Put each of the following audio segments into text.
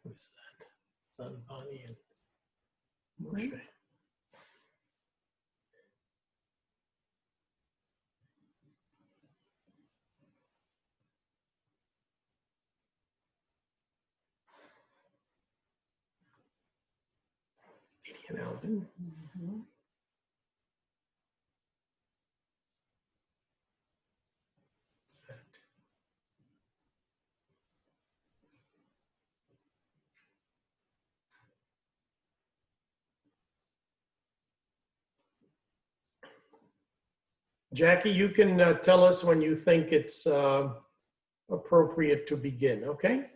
Who is that? Bonnie and Moshe. And Alvin. Jackie, you can tell us when you think it's appropriate to begin, okay?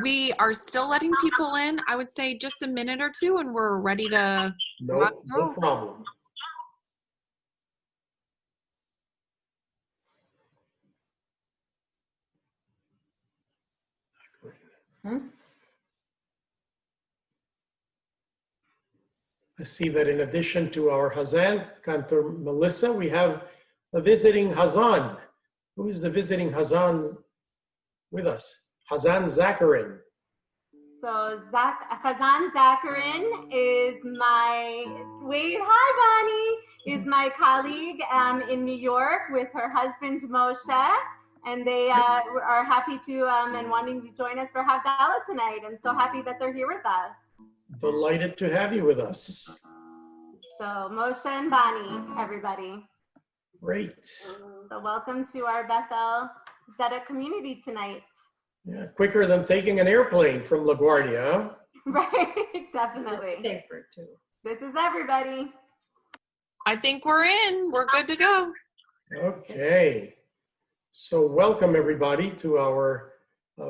We are still letting people in. I would say just a minute or two and we're ready to rock and No roll. problem. I see that in addition to our Hazan, Cantor Melissa, we have a visiting Hazan. Who is the visiting Hazan with us? Hazan Zacharin. So Hazan Zacharin is my, hi Bonnie, is my colleague in New York with her husband Moshe. And they are happy to and wanting to join us for Havdalah tonight. I'm so happy that they're here with us. Delighted to have you with us. So Moshe and Bonnie, everybody. Great. So welcome to our Beth-El Zedek community tonight. Yeah, quicker than taking an airplane from LaGuardia, huh? Right, definitely. Safer too. This is everybody. I think we're in. We're good to go. Okay. So welcome everybody to our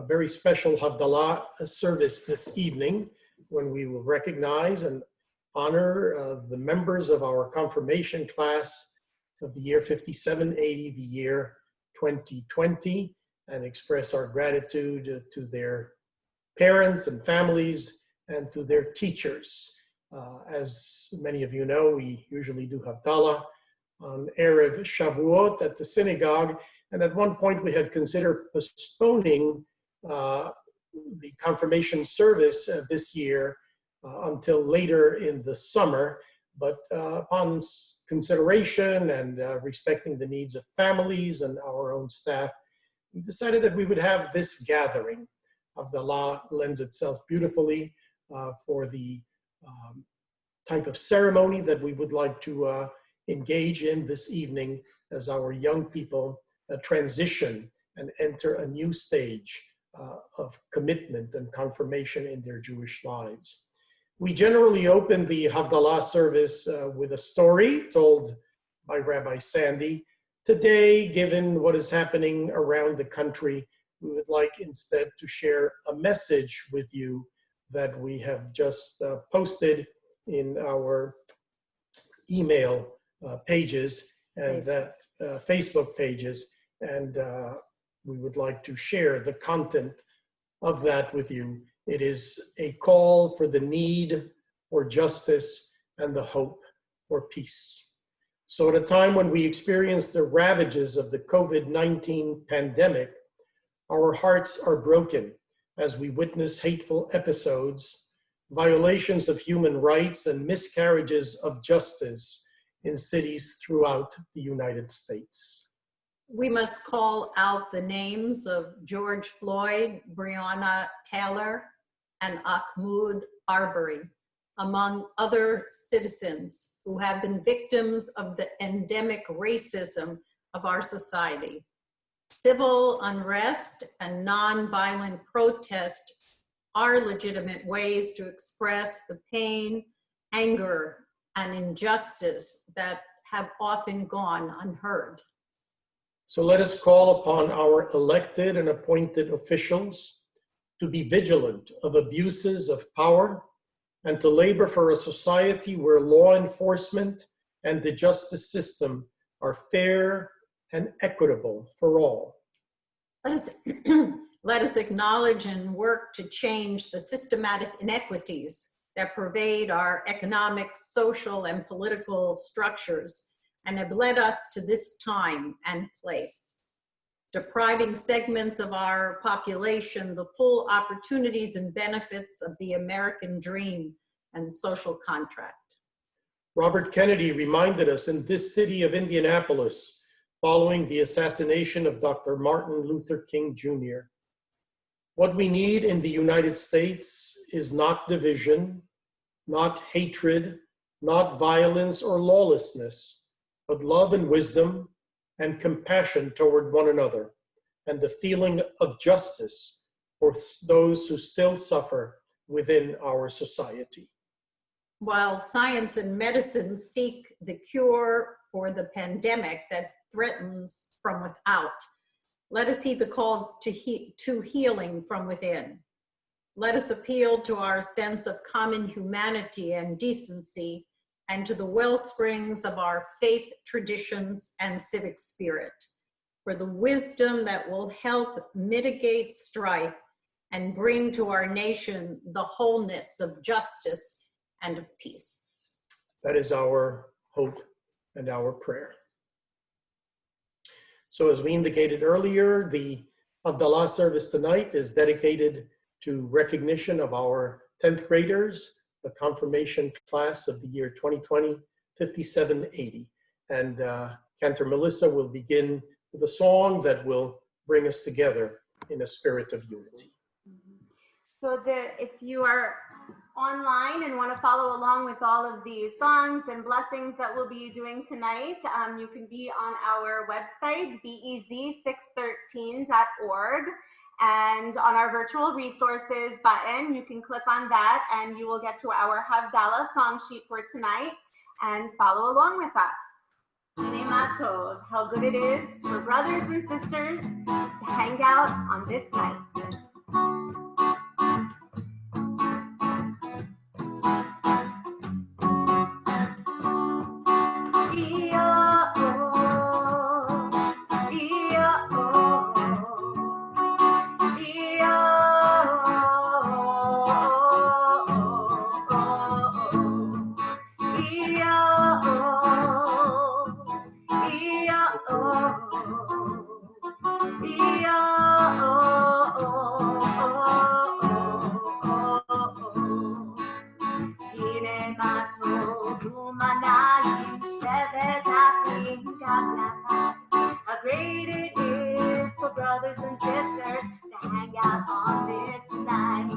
very special Havdalah service this evening, when we will recognize and honor the members of our confirmation class of the year 5780, the year 2020, and express our gratitude to their parents and families and to their teachers. As many of you know, we usually do Havdalah on Erev Shavuot at the synagogue, and at one point we had considered postponing the confirmation service this year until later in the summer, but upon consideration and respecting the needs of families and our own staff, we decided that we would have this gathering. Havdalah lends itself beautifully for the type of ceremony that we would like to engage in this evening as our young people transition and enter a new stage of commitment and confirmation in their Jewish lives. We generally open the Havdalah service with a story told by Rabbi Sandy. Today, given what is happening around the country, we would like instead to share a message with you that we have just posted in our email pages and Facebook pages, and we would like to share the content of that with you. It is a call for the need for justice and the hope for peace. So at a time when we experience the ravages of the COVID-19 pandemic, our hearts are broken as we witness hateful episodes, violations of human rights, and miscarriages of justice in cities throughout the United States. We must call out the names of George Floyd, Breonna Taylor, and Ahmaud Arbery, among other citizens who have been victims of the endemic racism of our society. Civil unrest and nonviolent protest are legitimate ways to express the pain, anger, and injustice that have often gone unheard. So let us call upon our elected and appointed officials to be vigilant of abuses of power and to labor for a society where law enforcement and the justice system are fair and equitable for all. Let us acknowledge and work to change the systematic inequities that pervade our economic, social, and political structures and have led us to this time and place. depriving segments of our population the full opportunities and benefits of the American dream and social contract. Robert Kennedy reminded us in this city of Indianapolis, following the assassination of Dr. Martin Luther King Jr. What we need in the United States is not division, not hatred, not violence or lawlessness, but love and wisdom and compassion toward one another, and the feeling of justice for those who still suffer within our society. While science and medicine seek the cure for the pandemic that threatens from without, let us heed the call to healing from within. Let us appeal to our sense of common humanity and decency, and to the well springs of our faith traditions and civic spirit, for the wisdom that will help mitigate strife and bring to our nation the wholeness of justice and of peace. That is our hope and our prayer. So as we indicated earlier, the Havdalah service tonight is dedicated to recognition of our 10th graders, the confirmation class of the year 2020, 5780. And Cantor Melissa will begin with a song that will bring us together in a spirit of unity. So if you are online and want to follow along with all of these songs and blessings that we'll be doing tonight, you can be on our website, bez613.org. And on our virtual resources button, you can click on that and you will get to our Havdalah song sheet for tonight and follow along with us. How good it is for brothers and sisters to hang out on this night. How great it is for brothers and sisters to hang out on this night.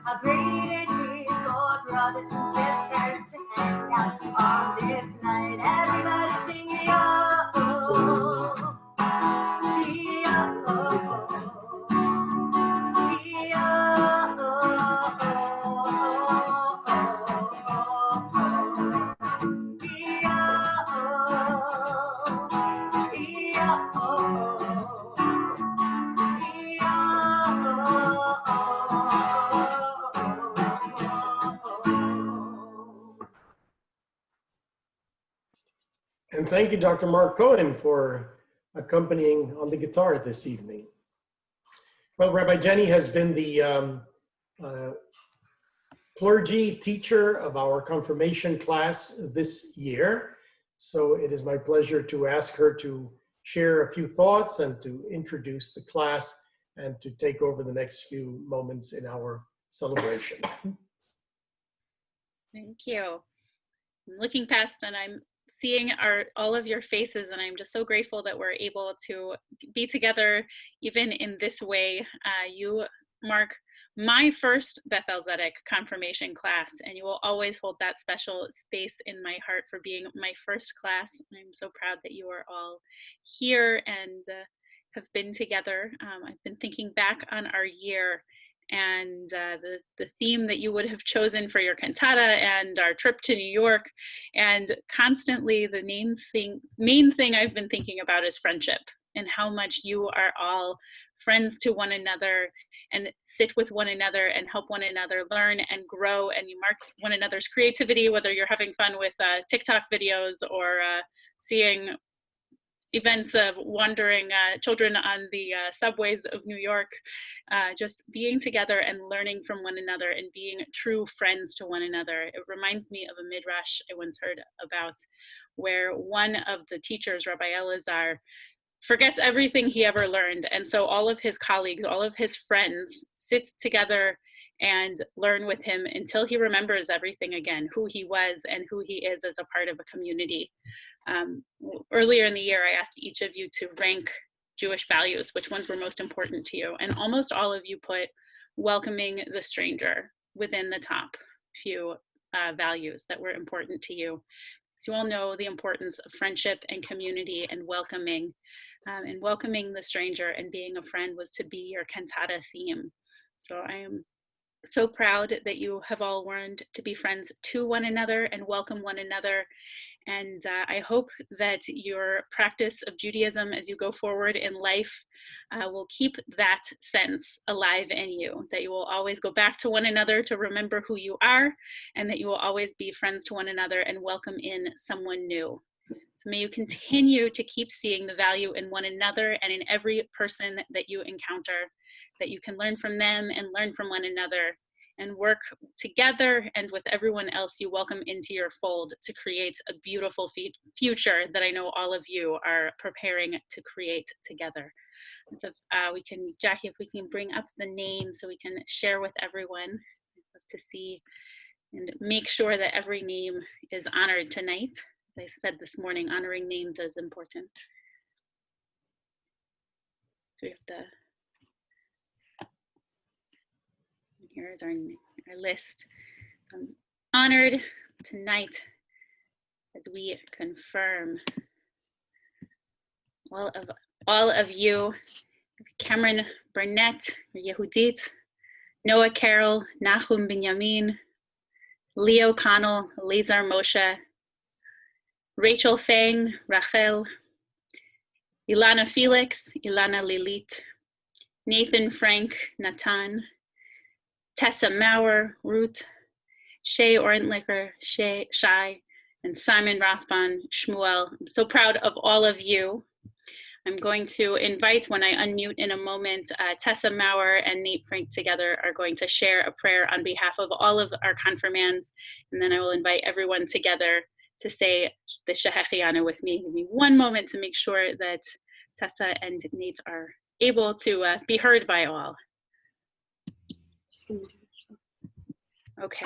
How great it is for brothers and sisters to hang out on this night. Everybody sing yo, yo, And thank you, Dr. Mark Cohen, for accompanying on the guitar this evening. Well, Rabbi Jenny has been the clergy teacher of our confirmation class this year. So it is my pleasure to ask her to share a few thoughts and to introduce the class and to take over the next few moments in our celebration. Thank you. I'm looking past and I'm seeing all of your faces, and I'm just so grateful that we're able to be together even in this way. You mark my first Beth-El confirmation class, and you will always hold that special space in my heart for being my first class. I'm so proud that you are all here and have been together. I've been thinking back on our year and the theme that you would have chosen for your cantata and our trip to New York. And constantly the main thing I've been thinking about is friendship, and how much you are all friends to one another and sit with one another and help one another learn and grow, and you mark one another's creativity, whether you're having fun with TikTok videos or seeing events of wandering children on the subways of New York, just being together and learning from one another and being true friends to one another. It reminds me of a midrash I once heard about, where one of the teachers, Rabbi Elazar, forgets everything he ever learned. And so all of his colleagues, all of his friends sit together and learn with him until he remembers everything again, who he was and who he is as a part of a community. Earlier in the year, I asked each of you to rank Jewish values, which ones were most important to you. And almost all of you put welcoming the stranger within the top few values that were important to you. So you all know the importance of friendship and community and welcoming the stranger and being a friend was to be your cantata theme. So I am so proud that you have all learned to be friends to one another and welcome one another. And I hope that your practice of Judaism as you go forward in life will keep that sense alive in you, that you will always go back to one another to remember who you are, and that you will always be friends to one another and welcome in someone new. So may you continue to keep seeing the value in one another and in every person that you encounter, that you can learn from them and learn from one another and work together and with everyone else you welcome into your fold to create a beautiful future that I know all of you are preparing to create together. And so we can, Jackie, if we can bring up the name so we can share with everyone. I'd love to see and make sure that every name is honored tonight. As I said this morning, honoring names is important. So we have to, here is our list. I'm honored tonight as we confirm all of you: Cameron Burnett, Yehudit, Noah Carroll, Nahum Binyamin, Leo Connell, Lazar Moshe, Rachel Fang, Rachel, Ilana Felix, Ilana Lilit, Nathan Frank, Natan, Tessa Maurer, Ruth, Shay Orentlicker, Shai, and Simon Rathbon, Shmuel. I'm so proud of all of you. I'm going to invite, when I unmute in a moment, Tessa Maurer and Nate Frank together are going to share a prayer on behalf of all of our confirmands, and then I will invite everyone together to say the Shehechianu with me. Give me one moment to make sure that Tessa and Nate are able to be heard by all. Okay.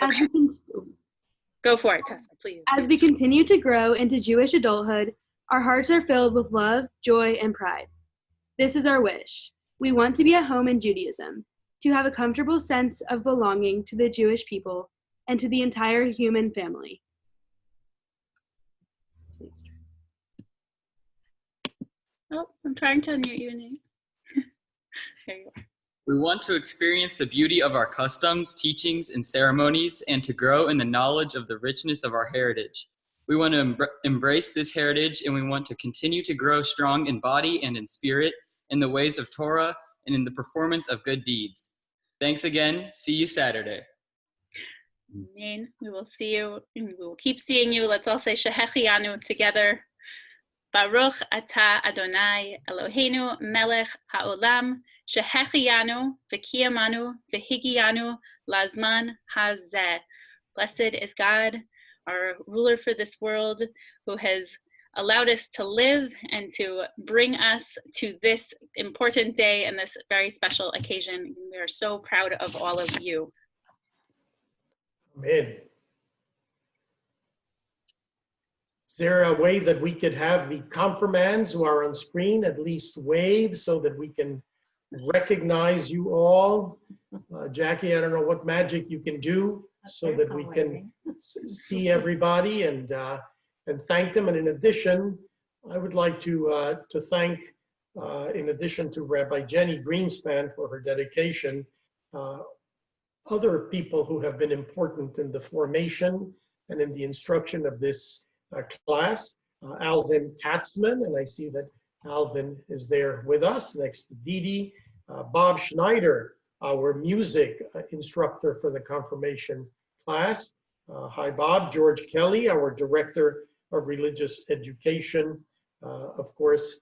Go for it, Tessa, please. As we continue to grow into Jewish adulthood, our hearts are filled with love, joy, and pride. This is our wish. We want to be at home in Judaism, to have a comfortable sense of belonging to the Jewish people and to the entire human family. Oh, I'm trying to unmute you, Nate. There you are. We want to experience the beauty of our customs, teachings, and ceremonies, and to grow in the knowledge of the richness of our heritage. We want to embrace this heritage, and we want to continue to grow strong in body and in spirit, in the ways of Torah, and in the performance of good deeds. Thanks again. See you Saturday. Amen. We will see you, and we will keep seeing you. Let's all say Shehechianu together. Baruch atah Adonai Eloheinu melech haolam shehechianu v'kiyamanu v'higiyanu lazman hazeh. Blessed is God, our ruler for this world, who has allowed us to live and to bring us to this important day and this very special occasion. We are so proud of all of you. Amen. Is there a way that we could have the confirmands who are on screen at least wave so that we can recognize you all? Jackie, I don't know what magic you can do so that we can see everybody and thank them. And in addition, I would like to thank, in addition to Rabbi Jenny Greenspan for her dedication, other people who have been important in the formation and in the instruction of this class. Alvin Katzman, and I see that Alvin is there with us next to Didi. Bob Schneider, our music instructor for the confirmation class. Hi, Bob. George Kelly, our director of religious education. Of course,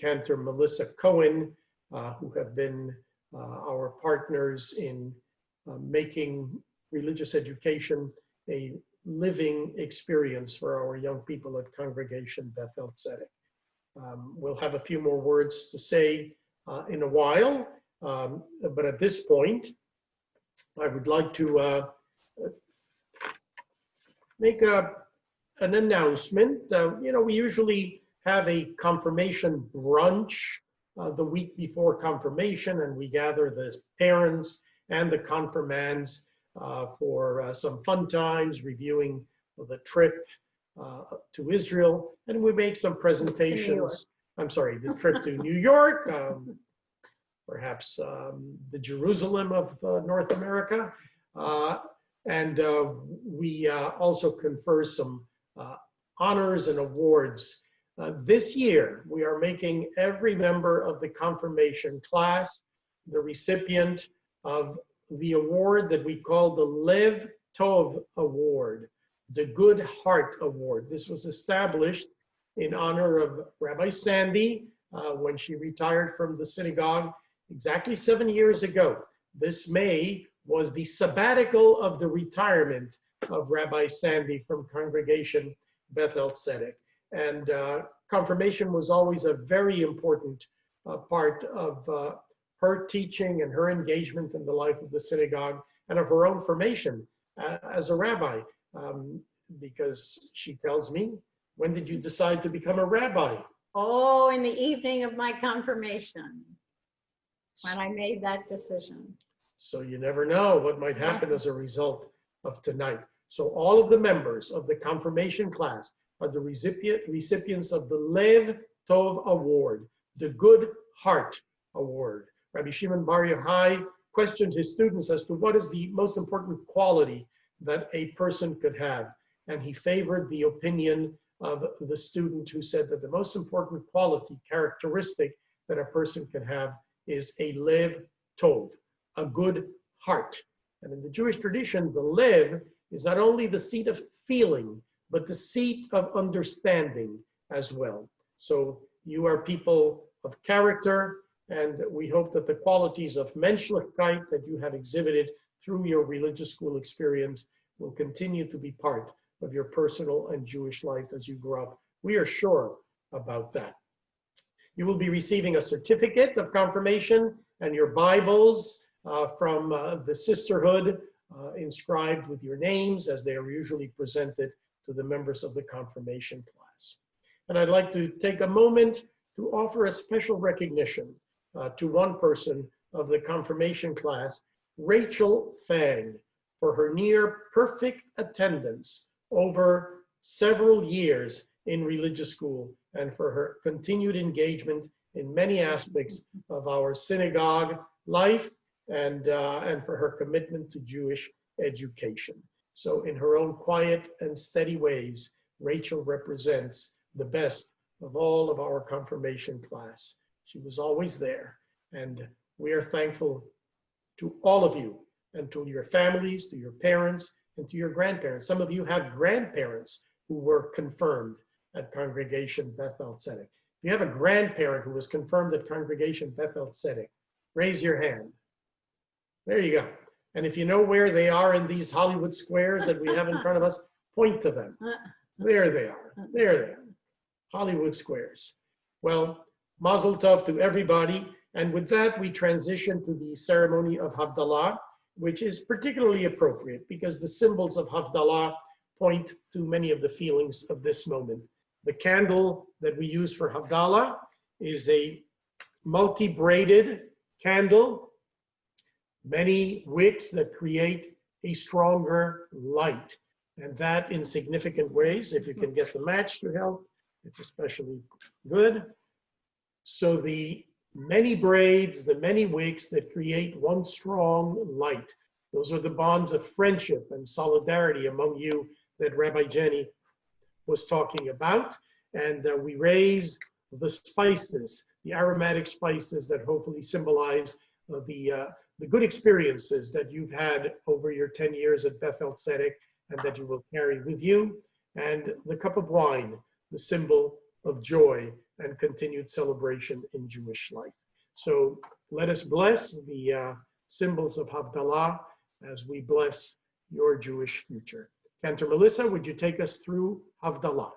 Cantor Melissa Cohen, who have been our partners in making religious education a living experience for our young people at Congregation Beth-El Tzedek. We'll have a few more words to say in a while, but at this point, I would like to make an announcement. We usually have a confirmation brunch the week before confirmation, and we gather the parents and the confirmands for some fun times, reviewing the trip to Israel, and we make some presentations. I'm sorry, the trip to New York, perhaps the Jerusalem of North America. And we also confer some honors and awards. This year, we are making every member of the confirmation class the recipient of the award that we call the Lev Tov Award, the Good Heart Award. This was established in honor of Rabbi Sandy when she retired from the synagogue exactly 7 years ago. This May was the sabbatical of the retirement of Rabbi Sandy from Congregation Beth-El Tzedek. And confirmation was always a very important part of her teaching and her engagement in the life of the synagogue and of her own formation as a rabbi. Because she tells me, when did you decide to become a rabbi? Oh, in the evening of my confirmation, when I made that decision. So you never know what might happen as a result of tonight. So all of the members of the confirmation class are the recipients of the Lev Tov Award, the Good Heart Award. Rabbi Shimon Bar Yochai questioned his students as to what is the most important quality that a person could have. And he favored the opinion of the student who said that the most important quality, characteristic that a person can have is a Lev Tov, a good heart. And in the Jewish tradition, the Lev is not only the seat of feeling, but the seat of understanding as well. So you are people of character, and we hope that the qualities of menschlichkeit that you have exhibited through your religious school experience will continue to be part of your personal and Jewish life as you grow up. We are sure about that. You will be receiving a certificate of confirmation and your Bibles from the sisterhood inscribed with your names as they are usually presented to the members of the confirmation class. And I'd like to take a moment to offer a special recognition to one person of the confirmation class, Rachel Fang, for her near perfect attendance over several years in religious school and for her continued engagement in many aspects of our synagogue life and for her commitment to Jewish education. So in her own quiet and steady ways, Rachel represents the best of all of our confirmation class. She was always there, and we are thankful to all of you and to your families, to your parents, and to your grandparents. Some of you have grandparents who were confirmed at Congregation Beth-El Tzedek. If you have a grandparent who was confirmed at Congregation Beth-El Tzedek, raise your hand. There you go. And if you know where they are in these Hollywood squares that we have in front of us, point to them. There they are. There they are. Hollywood squares. Well, Mazel Tov to everybody. And with that, we transition to the ceremony of Havdalah, which is particularly appropriate because the symbols of Havdalah point to many of the feelings of this moment. The candle that we use for Havdalah is a multi-braided candle, many wicks that create a stronger light. And that in significant ways, if you can get the match to help, it's especially good. So the many braids, the many wicks that create one strong light. Those are the bonds of friendship and solidarity among you that Rabbi Jenny was talking about. And we raise the spices, the aromatic spices that hopefully symbolize the good experiences that you've had over your 10 years at Beth-El Tzedek and that you will carry with you. And the cup of wine, the symbol of joy and continued celebration in Jewish life. So let us bless the symbols of Havdalah as we bless your Jewish future. Cantor Melissa, would you take us through Havdalah?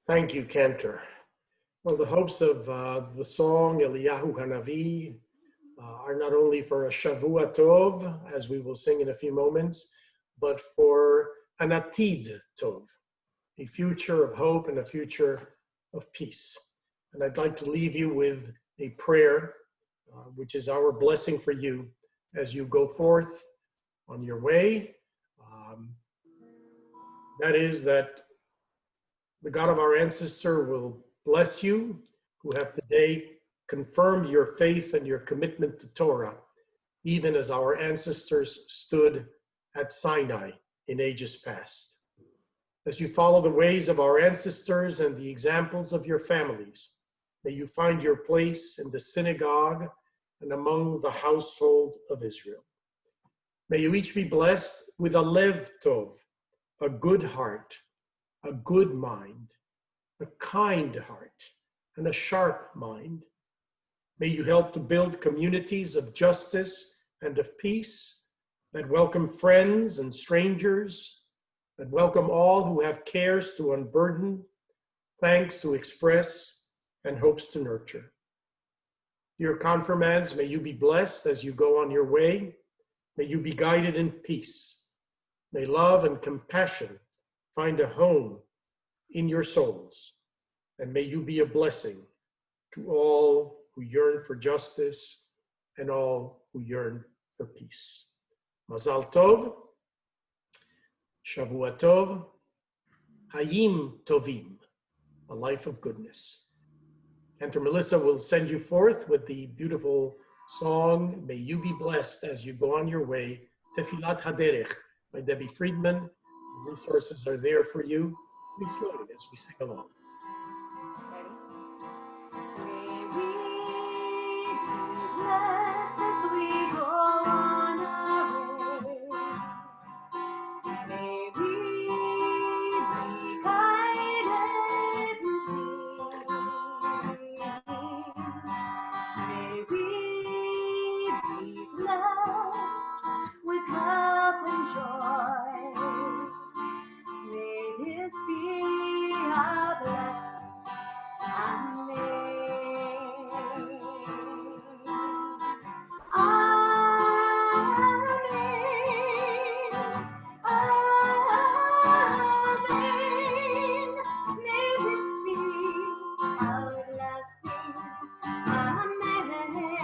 Thank you, Cantor. Well, the hopes of the song Eliyahu Hanavi are not only for a Shavua Tov, as we will sing in a few moments, but for an Atid Tov, a future of hope and a future of peace. And I'd like to leave you with a prayer, which is our blessing for you as you go forth on your way. That is that the God of our ancestor will bless you, who have today confirmed your faith and your commitment to Torah, even as our ancestors stood at Sinai in ages past. As you follow the ways of our ancestors and the examples of your families, may you find your place in the synagogue and among the household of Israel. May you each be blessed with a lev tov, a good heart, a good mind, a kind heart, and a sharp mind. May you help to build communities of justice and of peace that welcome friends and strangers, that welcome all who have cares to unburden, thanks to express, and hopes to nurture. Dear confirmands, may you be blessed as you go on your way. May you be guided in peace. May love and compassion find a home in your souls, and may you be a blessing to all who yearn for justice and all who yearn for peace. Mazal Tov, Shavua Tov, Hayim Tovim, a life of goodness. Cantor Melissa will send you forth with the beautiful song, May You Be Blessed as You Go On Your Way, Tefilat Haderech by Debbie Friedman. The resources are there for you. Please join as we sing along. May we be blessed as we go on our way. May we be guided in peace. May we be blessed with health and joy. May this be our blessed Amen. Amen. Amen. May this be our blessing. Amen. Amen.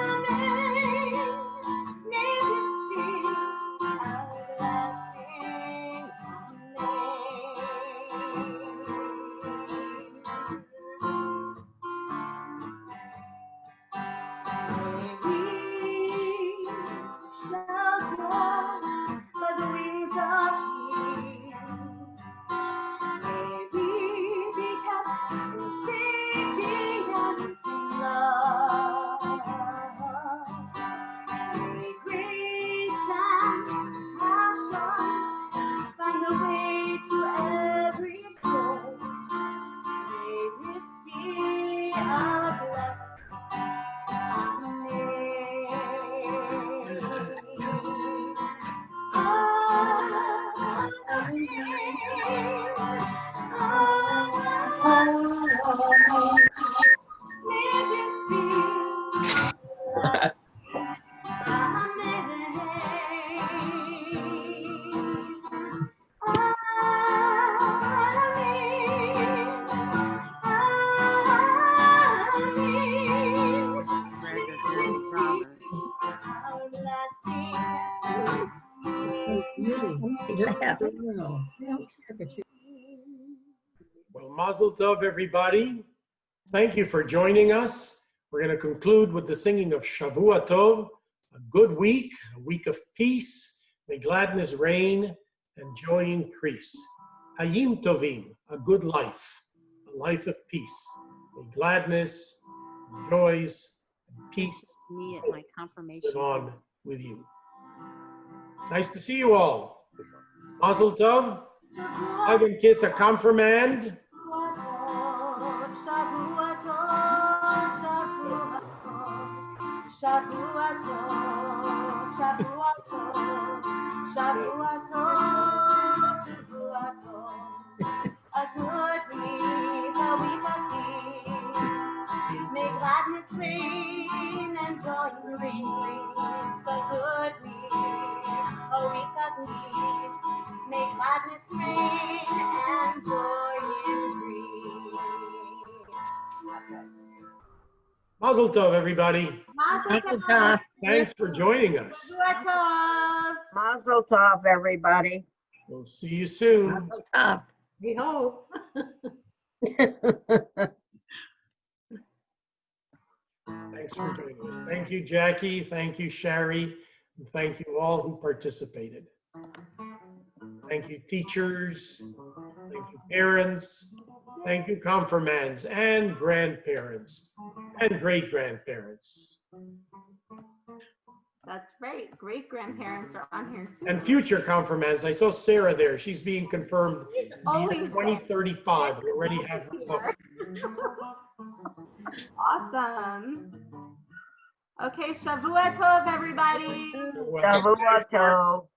Amen. May this be our blessing. May we shelter by the wings of peace. May we be kept in safety and in love. May grace and compassion find a way to every soul. May this be our blessed Well, Mazel Tov, everybody. Thank you for joining us. We're going to conclude with the singing of Shavua Tov, a good week, a week of peace. May gladness reign and joy increase. Hayim Tovim, a good life, a life of peace. May gladness, joys, and peace Me at my confirmation. live on with you. Nice to see you all. Mazel Tov. Hug and kiss a confirmand. Shavua Tov, Shavua Tov, Shavua Tov, Shavua Tov, Shavua Tov. A good week, a week of peace. May gladness reign and joy increase. A good week, a week of peace. May gladness reign and joy increase. Okay. Mazel Tov, everybody. Mazel Tov. Thanks for joining us. Shavua Tov. Mazel tov, everybody. We'll see you soon. Mazel tov. We hope. Thanks for joining us. Thank you, Jackie. Thank you, Shari. And thank you all who participated. Thank you, teachers. Thank you, parents. Thank you, confirmands and grandparents and great-grandparents. That's right. Great grandparents are on here too. And future confirmands. I saw Sarah there. She's being confirmed in always 2035. We already have her book. Awesome. Okay, Shavua Tov, everybody. Shavua tov.